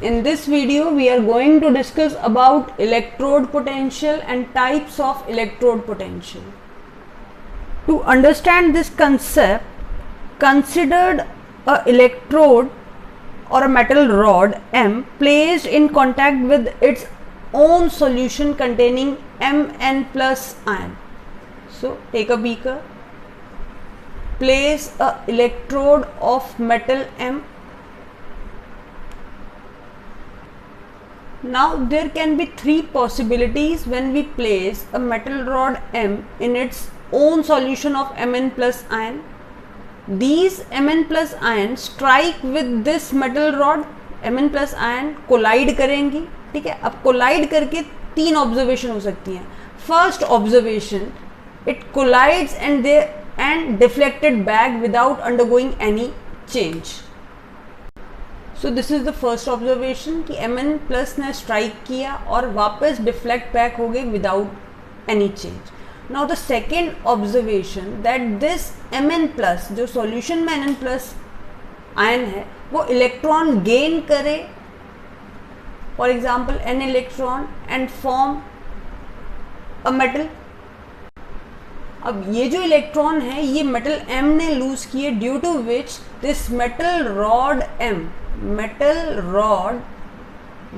In this video, we are going to discuss about electrode potential and types of electrode potential. To understand this concept, consider a electrode or a metal rod M placed in contact with its own solution containing Mn plus ion. So, take a beaker, place a electrode of metal M. Now there can be three possibilities when we place a metal rod M in its own solution of Mn plus ion. These Mn plus ion strike with this metal rod, Mn plus ion collide करेंगी, ठीक है. अब collide करके तीन observation हो सकती हैं. First observation, it collides and deflected back without undergoing any change. So this is the first observation कि Mn plus ने strike किया और वापस deflect back हो गए without any change. Now the second observation that this Mn plus जो solution में Mn plus ion है वो electron gain करे, for example n electron and form a metal. अब ये जो इलेक्ट्रॉन है ये मेटल M ने लूज किए, due to which this metal rod M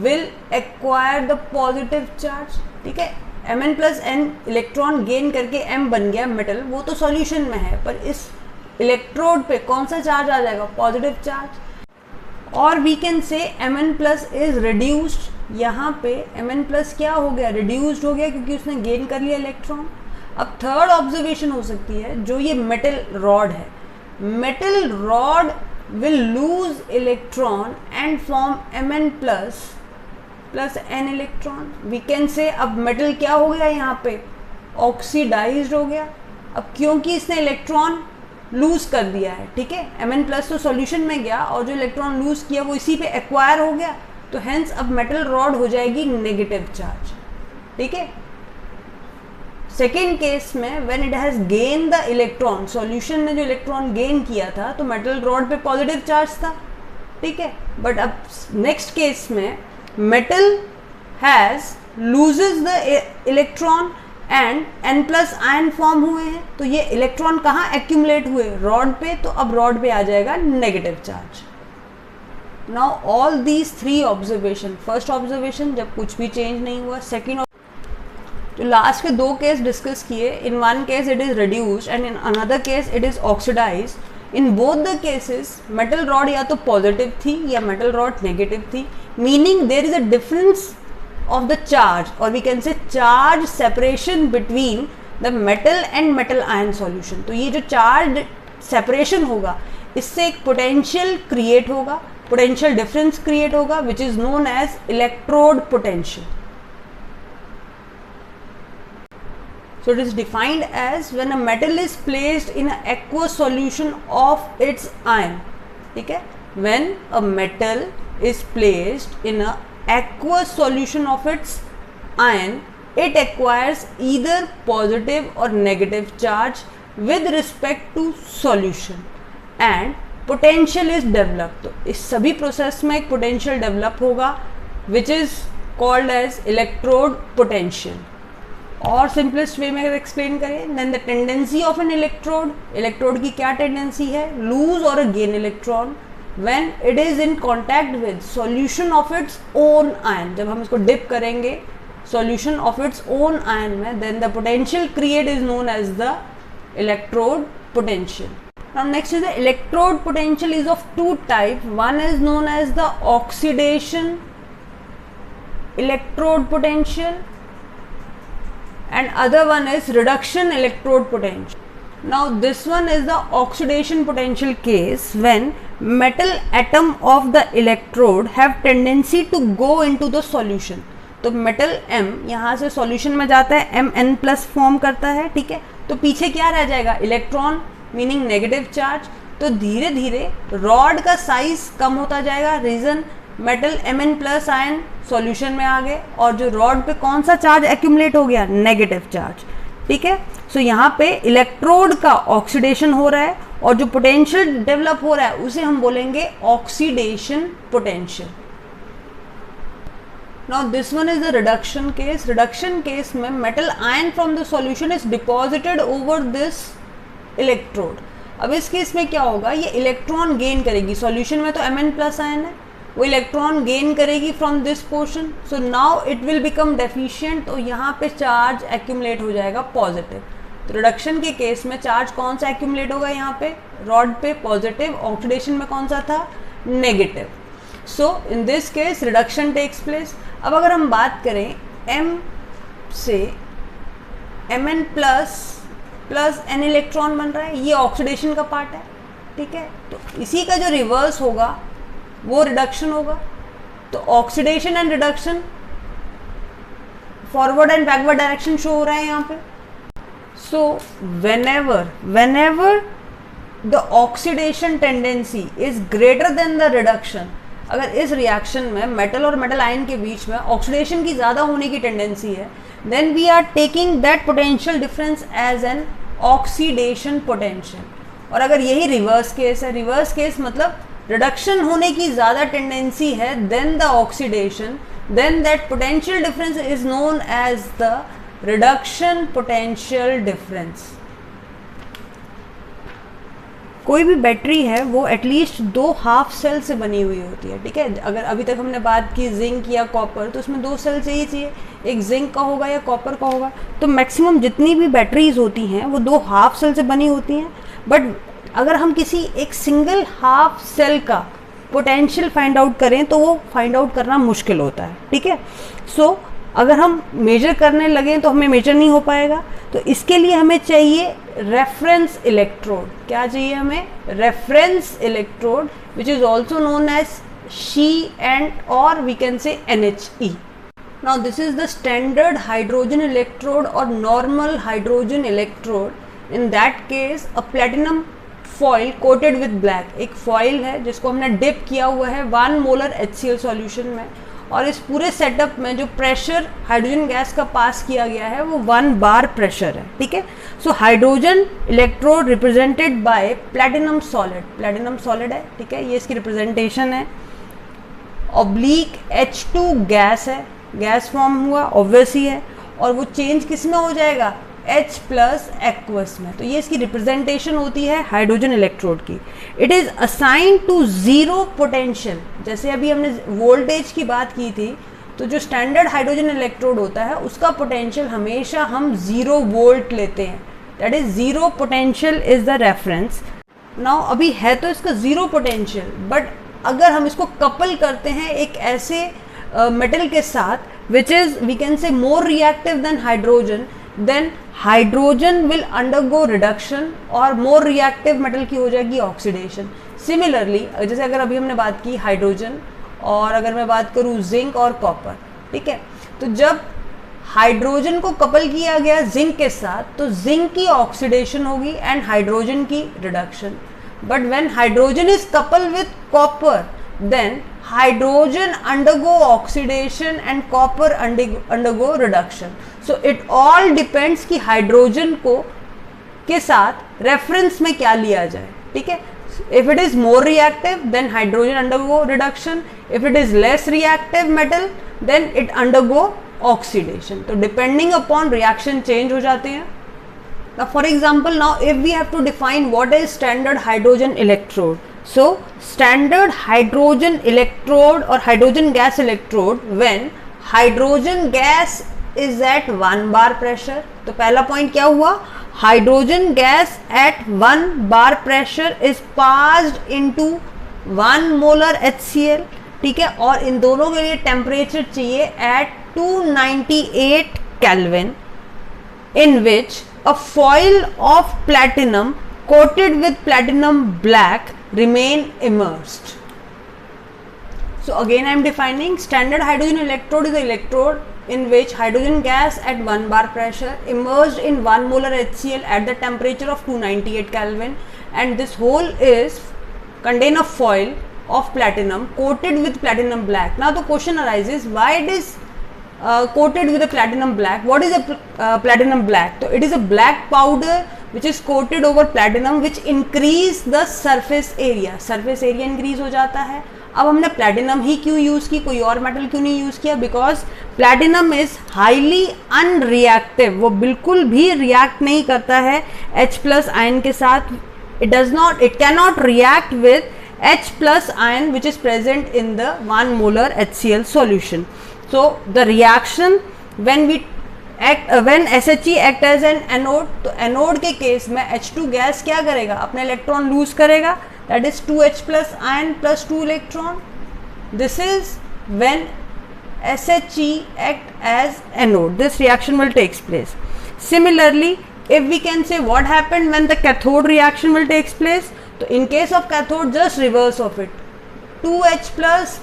will acquire the positive charge. ठीक है, Mn plus n electron gain करके M बन गया मेटल, वो तो सॉल्यूशन में है, पर इस इलेक्ट्रोड पे कौन सा चार्ज आ जाएगा? Positive charge. और we can say Mn plus is reduced. यहाँ पे Mn plus क्या हो गया? रिड्यूस्ड हो गया क्योंकि उसने गेन कर लिया इलेक्ट्रॉन. अब थर्ड ऑब्जर्वेशन हो सकती है, जो ये मेटल रॉड है, metal rod will lose electron and form Mn plus n electron. We can say अब मेटल क्या हो गया? यहाँ पे ऑक्सीडाइज्ड हो गया. अब क्योंकि इसने इलेक्ट्रॉन लूज कर दिया है, ठीक है, Mn plus तो सॉल्यूशन में गया और जो इलेक्ट्रॉन लूज किया वो इसी पे एक्वायर हो गया, तो हेंस अब मेटल रॉड हो जाएगी नेगेटिव चार्ज. ठीक है. सेकेंड केस में when it has gain the electron, solution ने जो इलेक्ट्रॉन गेन किया था तो मेटल रॉड पे पॉजिटिव चार्ज था, ठीक है. बट अब नेक्स्ट केस में metal has loses the electron and n plus ion form हुए हैं, तो ये इलेक्ट्रॉन कहाँ एक्यूमुलेट हुए? रॉड पे. तो अब रॉड पे आ जाएगा negative charge. Now all these three observation, first observation जब कुछ भी चेंज नहीं हुआ, सेकेंड तो लास्ट के दो केस डिस्कस किए. In one case it is reduced and in another case it is oxidize. In both the cases metal rod या तो पॉजिटिव थी या मेटल रॉड नेगेटिव थी, meaning there is a difference of the charge, और we can say charge separation between the metal and metal ion solution. तो ये जो charge separation होगा इससे एक पोटेंशियल क्रिएट होगा, पोटेंशियल डिफरेंस क्रिएट होगा, which is known as electrode potential. So it is defined as when a metal is placed in an aqueous solution of its ion. ठीक है, when a metal is placed in a aqueous solution of its ion, it acquires either positive or negative charge with respect to solution and potential is developed. तो इस सभी process में एक potential develop होगा which is called as electrode potential. और simplest way में अगर explain करें, then the tendency of an electrode, electrode की क्या टेंडेंसी है? लूज और gain electron when it is in contact with solution of its own ion. जब हम इसको डिप करेंगे solution of its own ion में, then the potential create is known as the electrode potential. Now next is the electrode potential is of two type. One is known as the oxidation electrode potential and other one is reduction electrode potential. Now this one is the oxidation potential case when metal atom of the electrode have tendency to go into the solution. तो metal M यहाँ से solution में जाता है, Mn plus form करता है, ठीक है. तो पीछे क्या रह जाएगा? Electron, meaning negative charge. तो धीरे धीरे रॉड का साइज कम होता जाएगा. Reason, metal Mn plus ion solution में आ गए और जो रॉड पे कौन सा चार्ज एक्यूमुलेट हो गया? Negative charge. ठीक है. सो यहाँ पे इलेक्ट्रोड का ऑक्सीडेशन हो रहा है और जो पोटेंशियल डेवलप हो रहा है उसे हम बोलेंगे oxidation potential. Now this one is the reduction case. Reduction case में metal ion from the solution is deposited over this electrode. अब इस केस में क्या होगा, ये इलेक्ट्रॉन गेन करेगी. सॉल्यूशन में तो Mn प्लस आयन है, वो इलेक्ट्रॉन गेन करेगी from this portion. So now it will become deficient. तो यहाँ पे चार्ज एक्यूमुलेट हो जाएगा पॉजिटिव. तो रिडक्शन के केस में चार्ज कौन सा एक्यूमुलेट होगा, यहाँ पे रॉड पे पॉजिटिव, ऑक्सीडेशन में कौन सा था, negative. So in this case reduction takes place. अब अगर हम बात करें M से Mn प्लस N इलेक्ट्रॉन बन रहा है, ये ऑक्सीडेशन का पार्ट है, ठीक है. तो इसी का जो रिवर्स होगा वो रिडक्शन होगा. तो oxidation and reduction forward and backward direction show हो रहा है यहाँ पे. सो whenever the oxidation tendency is greater than the reduction, अगर इस रिएक्शन में मेटल और मेटल आयन के बीच में ऑक्सीडेशन की ज़्यादा होने की टेंडेंसी है, then we are taking that potential difference as an oxidation potential. और अगर यही रिवर्स केस है, रिवर्स केस मतलब रिडक्शन होने की ज़्यादा टेंडेंसी है then the oxidation, then that potential difference is known as the reduction potential difference. कोई भी बैटरी है वो एटलीस्ट 2 हाफ सेल से बनी हुई होती है, ठीक है. अगर अभी तक हमने बात की जिंक या कॉपर, तो उसमें 2 सेल चाहिए, एक जिंक का होगा या कॉपर का होगा. तो मैक्सिमम जितनी भी बैटरीज होती हैं वो 2 हाफ सेल से बनी होती हैं. बट अगर हम किसी एक सिंगल हाफ सेल का पोटेंशियल फाइंड आउट करें तो वो फाइंड आउट करना मुश्किल होता है, ठीक है. सो अगर हम मेजर करने लगें तो हमें मेजर नहीं हो पाएगा. तो इसके लिए हमें चाहिए रेफरेंस इलेक्ट्रोड. क्या चाहिए हमें, reference electrode, which is also known as She and or we can say NHE. Now this is the standard hydrogen electrode or normal hydrogen electrode. In that case a platinum foil coated with black, एक foil है जिसको हमने dip किया हुआ है 1 molar HCl solution में. और इस पूरे सेटअप में जो प्रेशर हाइड्रोजन गैस का पास किया गया है वो 1 बार प्रेशर है, ठीक है. So hydrogen electrode represented by platinum solid, platinum solid है, ठीक है. ये इसकी रिप्रेजेंटेशन है. ऑब्लिक H2 गैस है, गैस फॉर्म हुआ ऑब्वियस ही है. और वो चेंज किस में हो जाएगा, H प्लस एक्वस में. तो ये इसकी रिप्रेजेंटेशन होती है हाइड्रोजन इलेक्ट्रोड की. It is assign to 0 potential. जैसे अभी हमने वोल्टेज की बात की थी, तो जो स्टैंडर्ड हाइड्रोजन इलेक्ट्रोड होता है उसका पोटेंशियल हमेशा हम 0 वोल्ट लेते हैं. That is 0 potential is the reference. Now अभी है तो इसका 0 पोटेंशियल, बट अगर हम इसको कपल करते हैं एक ऐसे मेटल के साथ which is we can say more reactive than hydrogen, then hydrogen will undergo reduction और मोर रिएक्टिव मेटल की हो जाएगी ऑक्सीडेशन. सिमिलरली जैसे अगर अभी हमने बात की हाइड्रोजन, और अगर मैं बात करूँ जिंक और कॉपर, ठीक है. तो जब हाइड्रोजन को कपल किया गया जिंक के साथ, तो जिंक की ऑक्सीडेशन होगी एंड हाइड्रोजन की reduction. But when hydrogen is couple with copper, then hydrogen undergo oxidation and copper undergo reduction. So it all depends कि हाइड्रोजन को के साथ रेफरेंस में क्या लिया जाए, ठीक है. If it is more reactive, then hydrogen undergo reduction. If it is less reactive metal, then it undergo oxidation. तो depending upon reaction change हो जाते हैं. Now for example, now if we have to define what is standard hydrogen electrode. So standard hydrogen electrode or hydrogen gas electrode when hydrogen gas is at 1 bar pressure. तो पहला point क्या हुआ, hydrogen gas at 1 bar pressure is passed into 1 molar HCl, ठीक है. और इन दोनों के लिए टेम्परेचर चाहिए at 298 Kelvin, in which a foil of platinum coated with platinum black remain immersed. So again I am defining standard hydrogen electrode is the electrode in which hydrogen gas at 1 bar pressure immersed in 1 molar HCl at the temperature of 298 Kelvin, and this whole is contain a foil of platinum coated with platinum black. Now the question arises, why it is coated with a platinum black? What is a platinum black? So it is a black powder which is coated over platinum which increase the surface area. Surface area increase हो जाता है. अब हमने platinum ही क्यों use की, कोई और metal क्यों नहीं यूज़ किया? Because platinum is highly unreactive, वो बिल्कुल भी रिएक्ट नहीं करता है H प्लस आयन के साथ. It can not react with H plus ion which is present in the 1 molar HCl solution. So the reaction when SHE act as an anode, तो anode के केस में H2 gas क्या करेगा, अपने electron lose करेगा, that is 2H plus ion plus 2 electron. This is when SHE act as anode. This reaction will take place. Similarly, if we can say what happened when the cathode reaction will take place, तो in case of cathode just reverse of it, 2H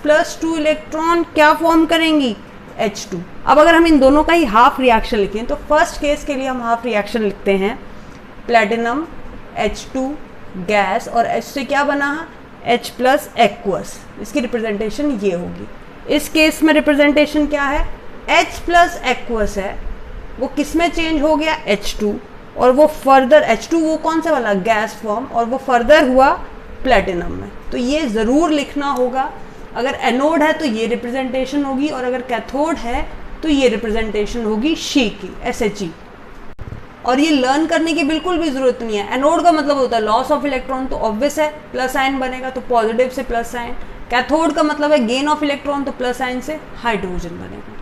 plus 2 electron क्या form करेंगी, H2. अब अगर हम इन दोनों का ही half reaction लिखें तो फर्स्ट केस के लिए हम हाफ रिएक्शन लिखते हैं, प्लेटिनम H2 गैस और H से क्या बना है, H प्लस एक्वस. इसकी रिप्रेजेंटेशन ये होगी. इस केस में रिप्रेजेंटेशन क्या है, H प्लस एक्वस है, वो किस में चेंज हो गया, H2, और वो फर्दर H2 वो कौन सा वाला, गैस फॉर्म, और वो फर्दर हुआ प्लेटिनम में. तो ये ज़रूर लिखना होगा. अगर एनोड है तो ये रिप्रेजेंटेशन होगी, और अगर कैथोड है तो ये रिप्रेजेंटेशन होगी शी की, SHE. और ये लर्न करने की बिल्कुल भी ज़रूरत नहीं है. एनोड का मतलब होता है लॉस ऑफ इलेक्ट्रॉन, तो ऑब्वियस है प्लस आयन बनेगा, तो पॉजिटिव से प्लस आयन. कैथोड का मतलब है गेन ऑफ इलेक्ट्रॉन, तो प्लस आयन से हाइड्रोजन बनेगा.